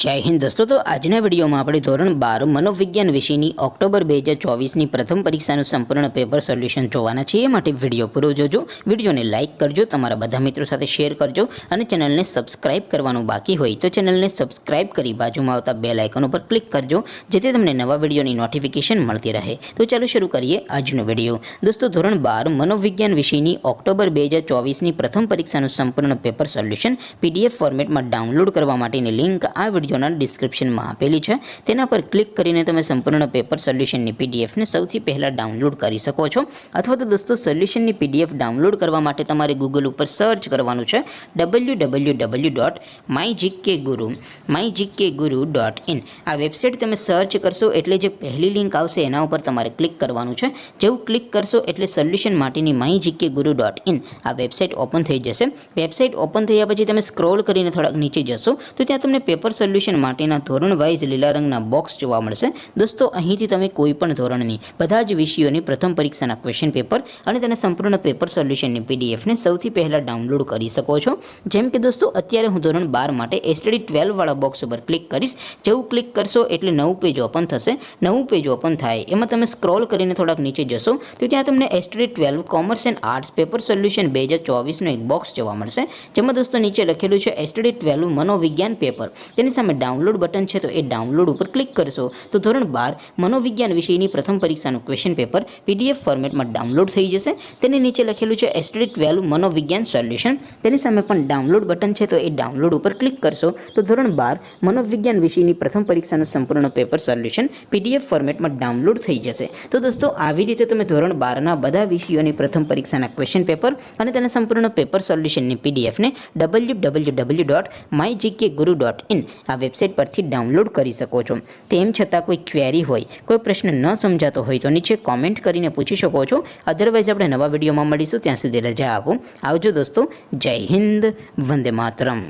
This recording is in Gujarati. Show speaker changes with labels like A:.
A: જય હિન્દ દોસ્તો, તો આજના વિડીયોમાં આપણે ધોરણ 12 મનોવિજ્ઞાન વિષયની ઓક્ટોબર 2024ની પ્રથમ પરીક્ષાનું સંપૂર્ણ પેપર સોલ્યુશન જોવાના છીએ. એ માટે વિડીયો પૂરો જોજો, વિડીયોને લાઇક કરજો, તમારા બધા મિત્રો સાથે શેર કરજો અને ચેનલને સબસ્ક્રાઇબ કરવાનું બાકી હોય તો ચેનલને સબસ્ક્રાઇબ કરી બાજુમાં આવતા બેલ આઇકન ઉપર ક્લિક કરજો, જેથી તમને નવા વિડીયોની નોટિફિકેશન મળતી રહે. તો ચાલો શરૂ કરીએ આજનો વિડીયો. દોસ્તો, ધોરણ 12 મનોવિજ્ઞાન વિષયની ઓક્ટોબર 2024ની પ્રથમ પરીક્ષાનું સંપૂર્ણ પેપર સોલ્યુશન PDF ફોર્મેટમાં ડાઉનલોડ કરવા માટેની લિંક આ વિડીયોના ડિસ્ક્રિપ્શનમાં આપેલી છે. તેના પર ક્લિક કરીને તમે સંપૂર્ણ પેપર સોલ્યુશનની PDFને સૌથી પહેલાં ડાઉનલોડ કરી શકો છો. અથવા તો દોસ્તો, સોલ્યુશનની PDF ડાઉનલોડ કરવા માટે તમારે ગૂગલ ઉપર સર્ચ કરવાનું છે www.mygkguru.in. આ વેબસાઇટ તમે સર્ચ કરશો એટલે જે પહેલી લિંક આવશે એના ઉપર તમારે ક્લિક કરવાનું છે. જેવું ક્લિક કરશો એટલે સોલ્યુશન માટેની mygkguru.in આ વેબસાઇટ ઓપન થઈ જશે. વેબસાઇટ ઓપન થયા પછી તમે સ્ક્રોલ કરીને થોડાક નીચે જશો તો ત્યાં તમને પેપર સોલ્યુશન માટેના ધોરણ વાઇઝ લીલા રંગના બોક્સ જોવા મળશે. દોસ્તો, અહીંથી તમે કોઈ પણ ધોરણની બધા જ વિષયોની પ્રથમ પરીક્ષાના ક્વેશ્ચન પેપર અને તેના સંપૂર્ણ પેપર સોલ્યુશનની PDFને સૌથી પહેલાં ડાઉનલોડ કરી શકો છો. જેમ કે દોસ્તો, અત્યારે હું ધોરણ 12 માટે STD 12 વાળા બોક્સ ઉપર ક્લિક કરીશ. જેવું ક્લિક કરશો એટલે નવું પેજ ઓપન થશે. નવું પેજ ઓપન થાય એમાં તમે સ્ક્રોલ કરીને થોડાક નીચે જશો તો ત્યાં તમને STD 12 commerce and arts paper solution 2024નું એક બોક્સ જોવા મળશે. જેમાં દોસ્તો નીચે લખેલું છે STD 12 મનોવિજ્ઞાન પેપર. તેની સામે ડાઉનલોડ બટન છે, તો એ ડાઉનલોડ ઉપર ક્લિક કરશો તો ધોરણ 12 મનોવિજ્ઞાન વિષયની પ્રથમ પરીક્ષાનું ક્વેશ્ચન પેપર PDF ફોર્મેટમાં ડાઉનલોડ થઈ જશે. તેની નીચે લખેલું છે STD 12 મનોવિજ્ઞાન સોલ્યુશન. તેની સામે પણ ડાઉનલોડ બટન છે, તો એ ડાઉનલોડ ઉપર ક્લિક કરશો તો ધોરણ 12 મનોવિજ્ઞાન વિષયની પ્રથમ પરીક્ષાનું સંપૂર્ણ પેપર સોલ્યુશન PDF ફોર્મેટમાં ડાઉનલોડ થઈ જશે. તો દોસ્તો, આવી રીતે તમે ધોરણ 12ના બધા વિષયોની પ્રથમ પરીક્ષાના ક્વેશ્ચન પેપર અને તેના સંપૂર્ણ પેપર સોલ્યુશનની PDFને www.mygkguru.in આ વેબસાઇટ પરથી ડાઉનલોડ કરી શકો છો. તેમ છતાં કોઈ ક્વેરી હોય, કોઈ પ્રશ્ન ન સમજાતો હોય તો નીચે કોમેન્ટ કરીને પૂછી શકો છો. અધરવાઇઝ આપણે નવા વિડીયોમાં મળીશું. ત્યાં સુધી રજા આપો. આવજો દોસ્તો. જય હિન્દ. વંદે માતરમ.